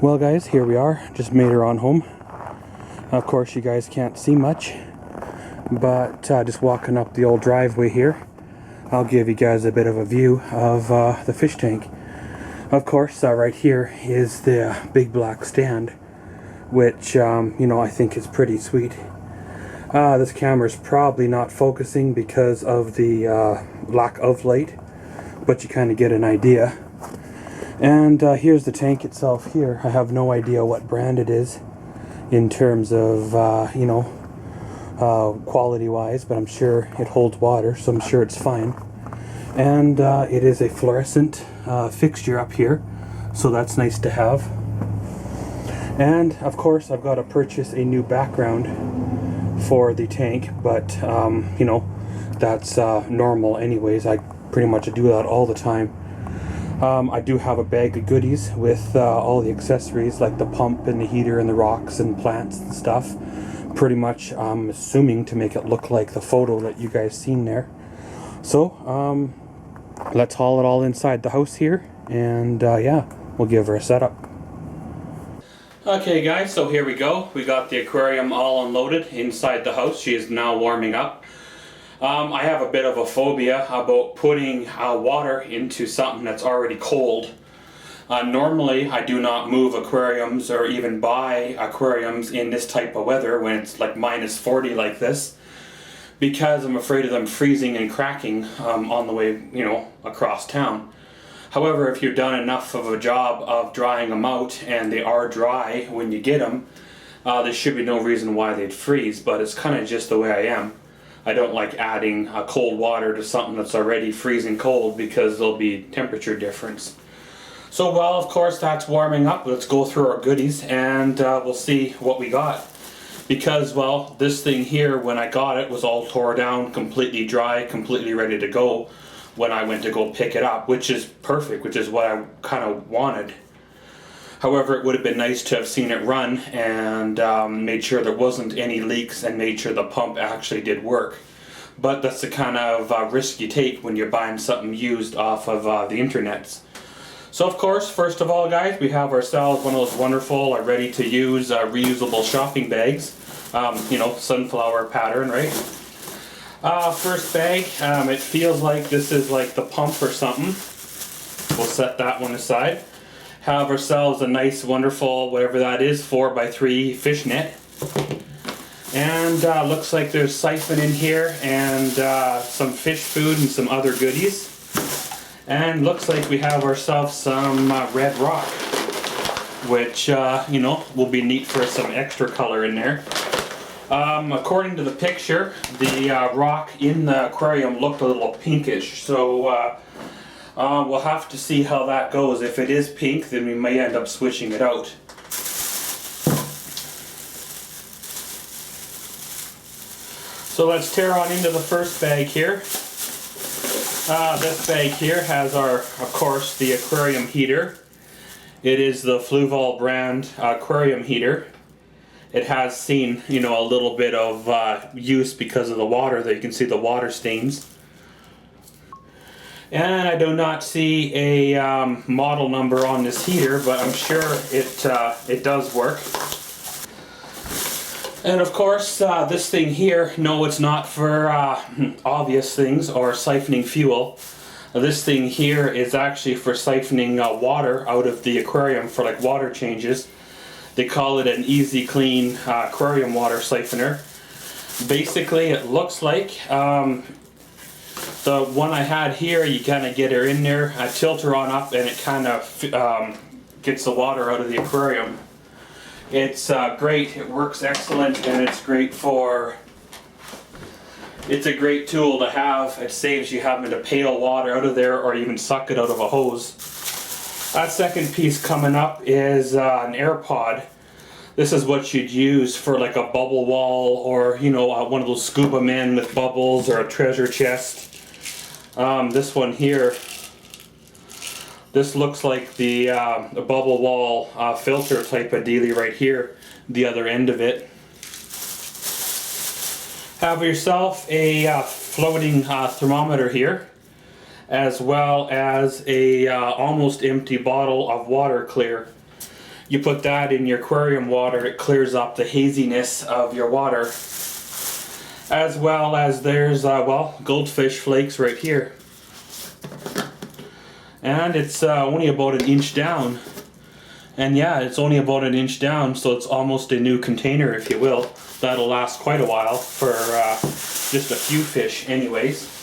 Well guys, here we are, just made her on home. Of course you guys can't see much, but just walking up the old driveway here, I'll give you guys a bit of a view of the fish tank. Of course, right here is the big black stand, which, I think is pretty sweet. This camera's probably not focusing because of the lack of light, but you kind of get an idea. And here's the tank itself here. I have no idea what brand it is in terms of, quality-wise, but I'm sure it holds water, so I'm sure it's fine. And it is a fluorescent fixture up here, so that's nice to have. And of course I've got to purchase a new background for the tank, but that's normal anyways. I pretty much do that all the time. I do have a bag of goodies with all the accessories like the pump and the heater and the rocks and plants and stuff. Pretty much I'm assuming to make it look like the photo that you guys seen there. So let's haul it all inside the house here, and yeah, we'll give her a setup. Okay guys, so here we go. We got the aquarium all unloaded inside the house. She is now warming up. I have a bit of a phobia about putting water into something that's already cold. Normally I do not move aquariums or even buy aquariums in this type of weather when it's like -40 like this, because I'm afraid of them freezing and cracking on the way, across town. However, if you've done enough of a job of drying them out and they are dry when you get them, there should be no reason why they'd freeze, but it's kind of just the way I am. I don't like adding cold water to something that's already freezing cold because there'll be temperature difference. So, well, of course that's warming up. Let's go through our goodies and we'll see what we got. Because, well, this thing here, when I got it, was all tore down, completely dry, completely ready to go when I went to go pick it up, which is perfect, which is what I kind of wanted. However, it would have been nice to have seen it run and made sure there wasn't any leaks and made sure the pump actually did work. But that's the kind of risk you take when you're buying something used off of the internets. So of course, first of all guys, we have ourselves one of those wonderful, ready to use reusable shopping bags. Sunflower pattern, right? First bag, it feels like this is like the pump or something. We'll set that one aside. Have ourselves a nice, wonderful, whatever that is, 4x3 fish net. And looks like there's siphon in here and some fish food and some other goodies. And looks like we have ourselves some red rock, which, will be neat for some extra color in there. According to the picture, the rock in the aquarium looked a little pinkish, so we'll have to see how that goes. If it is pink, then we may end up switching it out. So let's tear on into the first bag here. This bag here has of course, the aquarium heater. It is the Fluval brand aquarium heater. It has seen, a little bit of use because of the water. That you can see the water stains. And I do not see a model number on this heater, but I'm sure it does work. And of course, this thing here, no, it's not for obvious things or siphoning fuel. This thing here is actually for siphoning water out of the aquarium for like water changes. They call it an Easy Clean aquarium water siphoner. Basically, it looks like the one I had here, you kind of get her in there, tilt her on up, and it kind of gets the water out of the aquarium. It's great, it works excellent, and it's great for, it's a great tool to have. It saves you having to pail water out of there or even suck it out of a hose. That second piece coming up is an air pod. This is what you'd use for like a bubble wall or, one of those scuba men with bubbles or a treasure chest. This one here, this looks like the bubble wall filter type of dealie right here, the other end of it. Have yourself a floating thermometer here, as well as a almost empty bottle of water clear. you put that in your aquarium water, it clears up the haziness of your water. As well as there's, well, goldfish flakes right here. And it's only about an inch down. And yeah, it's only about an inch down, so it's almost a new container, if you will. That'll last quite a while for just a few fish anyways.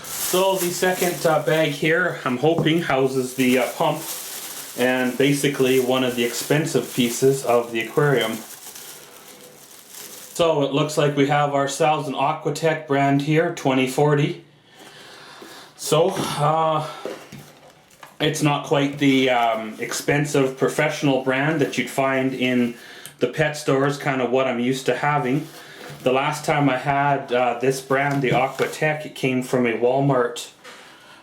So the second bag here, I'm hoping, houses the pump and basically one of the expensive pieces of the aquarium. So it looks like we have ourselves an Aquatech brand here, 2040. So it's not quite the expensive professional brand that you'd find in the pet stores, kind of what I'm used to having. The last time I had this brand, the Aquatech, it came from a Walmart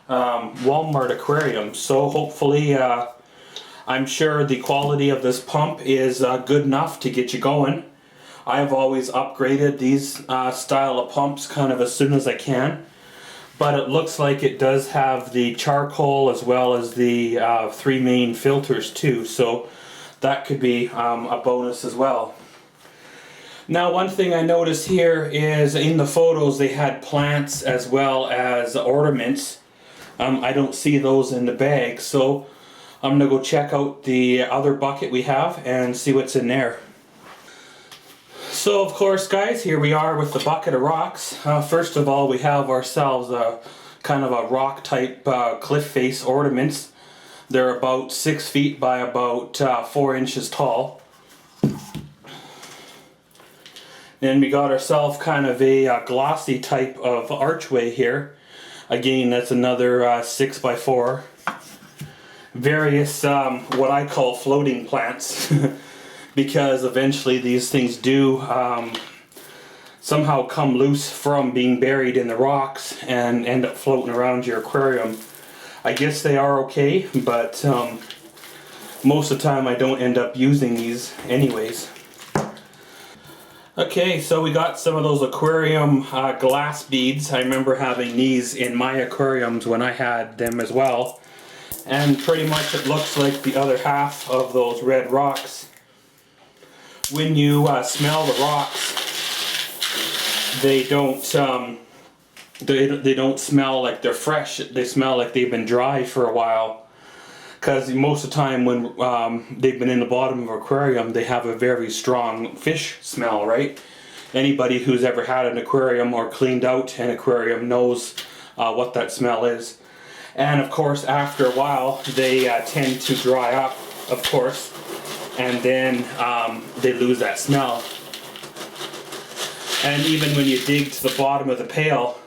aquarium. So hopefully, I'm sure the quality of this pump is good enough to get you going. I've always upgraded these style of pumps kind of as soon as I can. But it looks like it does have the charcoal as well as the 3 main filters too. So that could be a bonus as well. Now, one thing I noticed here is in the photos they had plants as well as ornaments. I don't see those in the bag, so I'm gonna go check out the other bucket we have and see what's in there. So of course, guys, here we are with the bucket of rocks. First of all, we have ourselves a kind of a rock type cliff face ornaments. They're about 6 feet by about 4 inches tall. Then we got ourselves kind of a glossy type of archway here. Again, that's another 6 by 4. Various what I call floating plants because eventually these things do somehow come loose from being buried in the rocks and end up floating around your aquarium. I guess they are okay, but most of the time I don't end up using these anyways. Okay, so we got some of those aquarium glass beads. I remember having these in my aquariums when I had them as well. And pretty much it looks like the other half of those red rocks. When you smell the rocks, they don't smell like they're fresh. They smell like they've been dry for a while. Because most of the time when they've been in the bottom of an aquarium, they have a very strong fish smell, right? Anybody who's ever had an aquarium or cleaned out an aquarium knows what that smell is. And of course, after a while, they tend to dry up, of course, and then they lose that smell. And even when you dig to the bottom of the pail,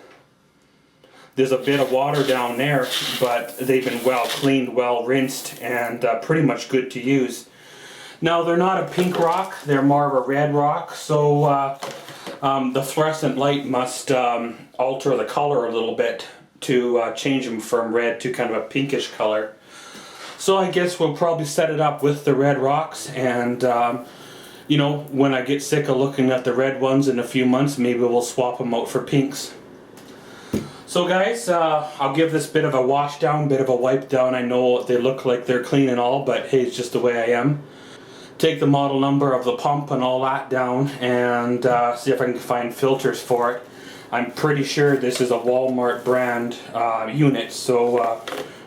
there's a bit of water down there, but they've been well cleaned, well rinsed, and pretty much good to use. Now, they're not a pink rock, they're more of a red rock, so the fluorescent light must alter the color a little bit to change them from red to kind of a pinkish color. So I guess we'll probably set it up with the red rocks, and you know, when I get sick of looking at the red ones in a few months, maybe we'll swap them out for pinks. So guys, I'll give this bit of a wash down, bit of a wipe down. I know they look like they're clean and all, but hey, it's just the way I am. Take the model number of the pump and all that down and see if I can find filters for it. I'm pretty sure this is a Walmart brand unit, so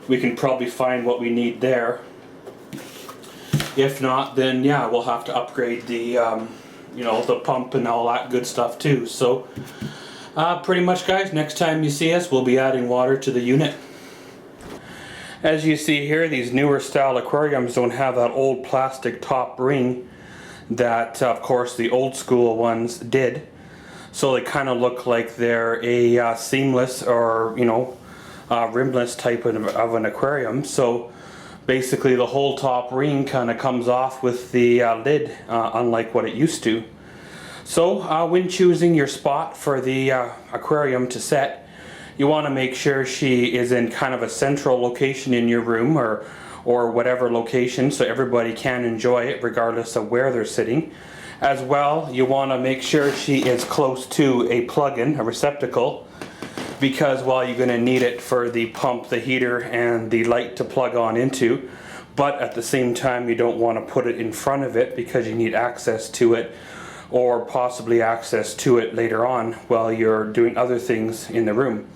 we can probably find what we need there. If not, then yeah, we'll have to upgrade the you know, the pump and all that good stuff too. So pretty much, guys, next time you see us, we'll be adding water to the unit. As you see here, these newer style aquariums don't have that old plastic top ring that, of course, the old school ones did. So they kind of look like they're a seamless or, you know, rimless type of an aquarium. So basically the whole top ring kind of comes off with the lid, unlike what it used to. So when choosing your spot for the aquarium to set, you want to make sure she is in kind of a central location in your room or whatever location, so everybody can enjoy it regardless of where they're sitting. As well, you want to make sure she is close to a plug-in, a receptacle, because while you're going to need it for the pump, the heater, and the light to plug on into, but at the same time you don't want to put it in front of it because you need access to it, or possibly access to it later on while you're doing other things in the room.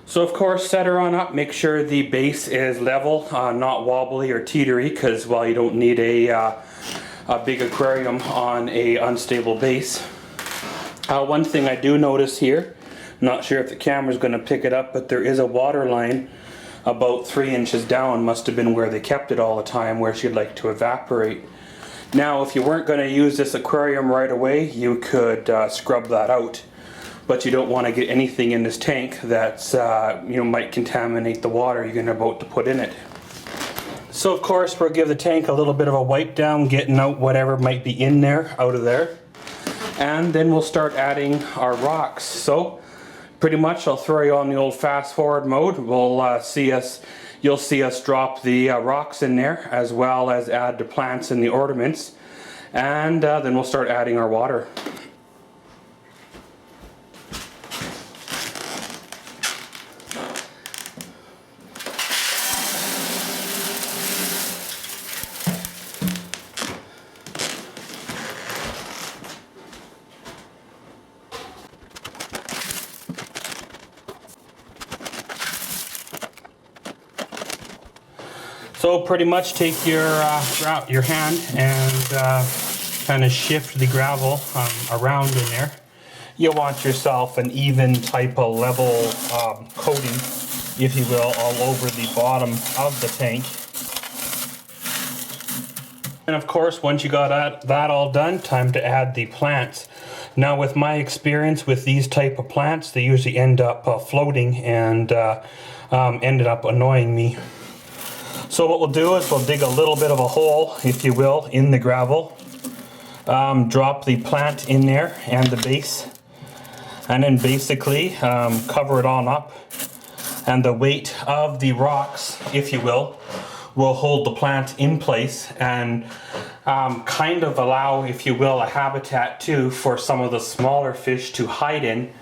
So of course, set her on up, make sure the base is level, not wobbly or teetery, because well, you don't need a big aquarium on a unstable base. One thing I do notice here, not sure if the camera's going to pick it up, but there is a water line about 3 inches down. Must have been where they kept it all the time, where she'd like to evaporate. Now if you weren't going to use this aquarium right away, you could scrub that out, but you don't want to get anything in this tank that's might contaminate the water you're about to put in it. So of course we'll give the tank a little bit of a wipe down, getting out whatever might be in there out of there, and then we'll start adding our rocks. So pretty much I'll throw you on the old fast forward mode. You'll see us drop the rocks in there, as well as add the plants and the ornaments, and then we'll start adding our water. So pretty much take your hand and kind of shift the gravel around in there. You want yourself an even type of level coating, if you will, all over the bottom of the tank. And of course, once you got that all done, time to add the plants. Now with my experience with these type of plants, they usually end up floating and ended up annoying me. So what we'll do is we'll dig a little bit of a hole, if you will, in the gravel. Drop the plant in there and the base, and then basically cover it on up. And the weight of the rocks, if you will hold the plant in place and kind of allow, if you will, a habitat too for some of the smaller fish to hide in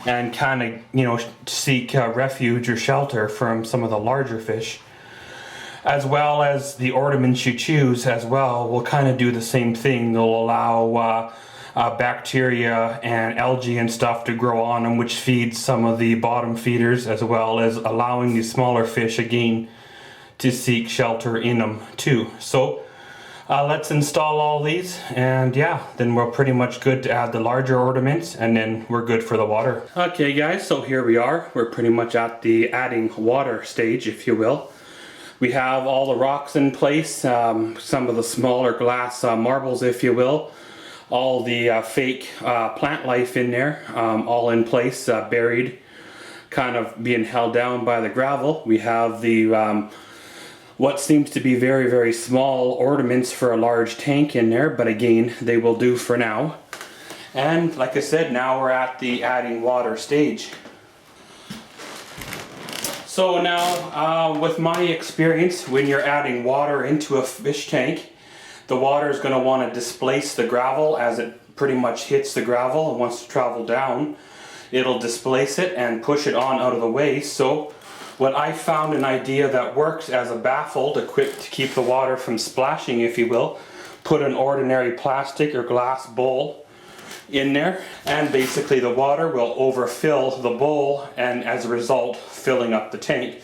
and kind of, seek refuge or shelter from some of the larger fish. As well as the ornaments you choose as well will kind of do the same thing. They'll allow bacteria and algae and stuff to grow on them, which feeds some of the bottom feeders, as well as allowing the smaller fish again to seek shelter in them too. So let's install all these, and yeah, then we're pretty much good to add the larger ornaments, and then we're good for the water. Okay guys, so here we are. We're pretty much at the adding water stage, if you will. We have all the rocks in place, some of the smaller glass marbles, if you will, all the fake plant life in there, all in place, buried, kind of being held down by the gravel. We have the what seems to be very, very small ornaments for a large tank in there, but again, they will do for now. And like I said, now we're at the adding water stage. So now, with my experience, when you're adding water into a fish tank, the water is going to want to displace the gravel as it pretty much hits the gravel and wants to travel down. It'll displace it and push it on out of the way. So what I found an idea that works as a baffle to keep the water from splashing, if you will, put an ordinary plastic or glass bowl in there, and basically the water will overfill the bowl, and as a result filling up the tank.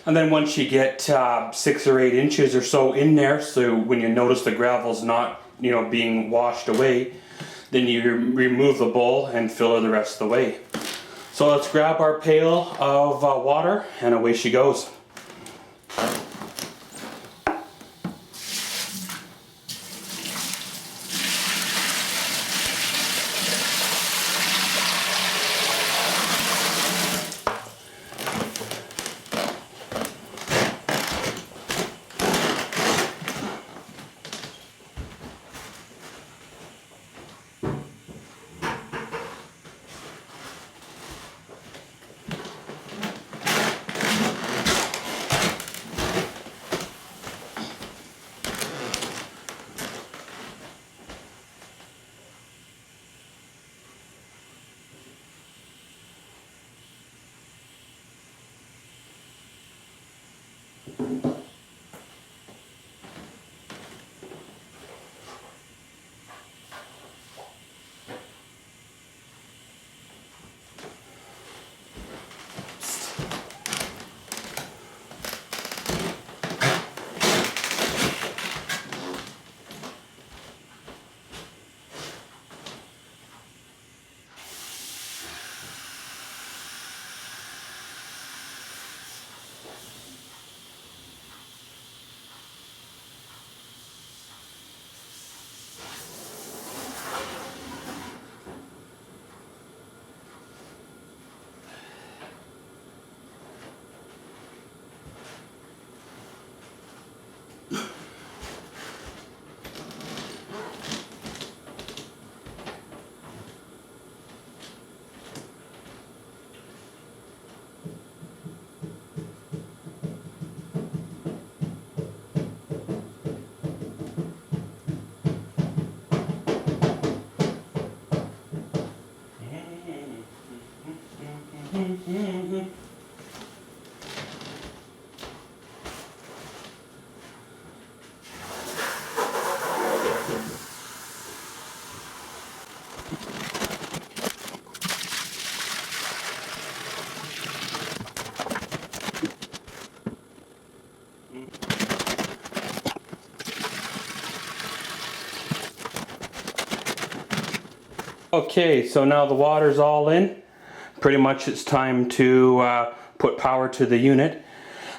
And then once you get 6 or 8 inches or so in there, so when you notice the gravel's not being washed away, then you remove the bowl and fill her the rest of the way. So let's grab our pail of water, and away she goes. Okay, so now the water's all in. Pretty much it's time to put power to the unit.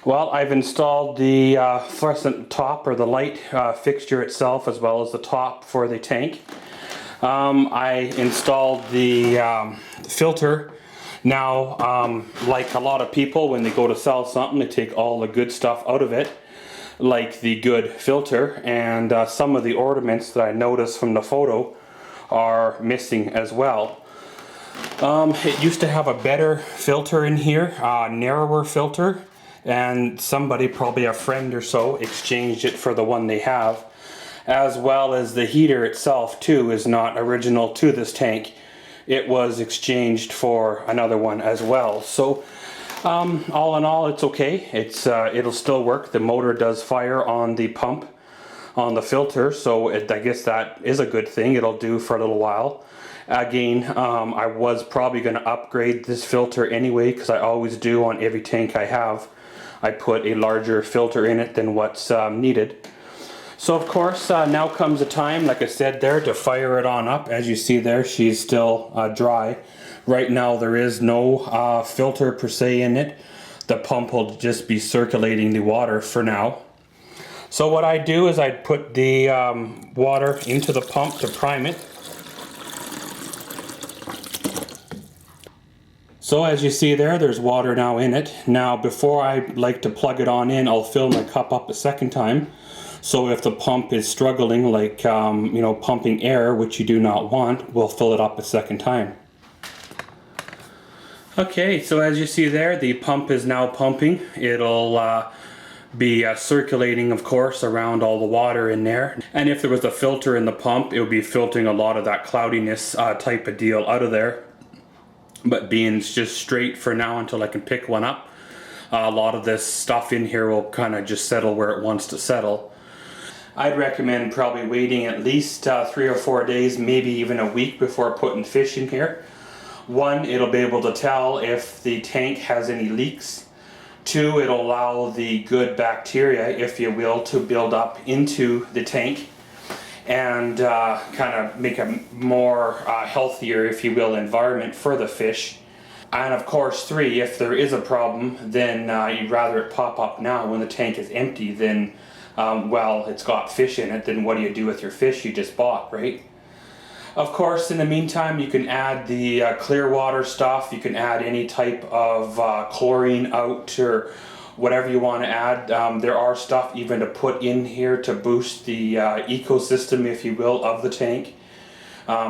Well, I've installed the fluorescent top or the light fixture itself, as well as the top for the tank. I installed the filter. Now, like a lot of people, when they go to sell something, they take all the good stuff out of it, like the good filter, and some of the ornaments that I noticed from the photo are missing as well. It used to have a better filter in here, a narrower filter, and somebody, probably a friend or so, exchanged it for the one they have, as well as the heater itself too is not original to this tank. It was exchanged for another one as well. So all in all, it's okay. It'll still work. The motor does fire on the pump on the filter, so I guess that is a good thing. It'll do for a little while. Again, I was probably going to upgrade this filter anyway, because I always do on every tank I have. I put a larger filter in it than what's needed. So of course, now comes the time, like I said there, to fire it on up. As you see there, she's still dry. Right now there is no filter per se in it. The pump will just be circulating the water for now. So what I do is I put the water into the pump to prime it. So as you see there, there's water now in it. Now before I like to plug it on in, I'll fill my cup up a second time. So if the pump is struggling, like you know, pumping air, which you do not want, we'll fill it up a second time. Okay, so as you see there, the pump is now pumping. It'll be circulating, of course, around all the water in there. And if there was a filter in the pump, it would be filtering a lot of that cloudiness type of deal out of there. But being just straight for now until I can pick one up, a lot of this stuff in here will kind of just settle where it wants to settle. I'd recommend probably waiting at least 3 or 4 days, maybe even a week before putting fish in here. One, it'll be able to tell if the tank has any leaks. Two, it'll allow the good bacteria, if you will, to build up into the tank and kind of make a more healthier, if you will, environment for the fish. And of course, three, if there is a problem, then you'd rather it pop up now when the tank is empty than, well, it's got fish in it. Then what do you do with your fish you just bought, right? Of course, in the meantime, you can add the clear water stuff. You can add any type of chlorine out or whatever you want to add. There are stuff even to put in here to boost the ecosystem, if you will, of the tank.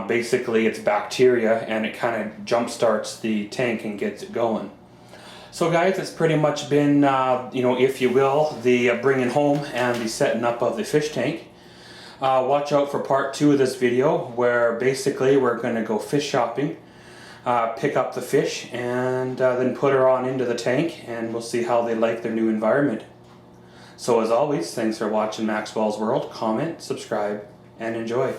Basically, it's bacteria, and it kind of jump starts the tank and gets it going. So guys, it's pretty much been, you know, if you will, the bringing home and the setting up of the fish tank. Watch out for part 2 of this video, where basically we're going to go fish shopping, pick up the fish, and then put her on into the tank, and we'll see how they like their new environment. So as always, thanks for watching Maxwell's World. Comment, subscribe, and enjoy.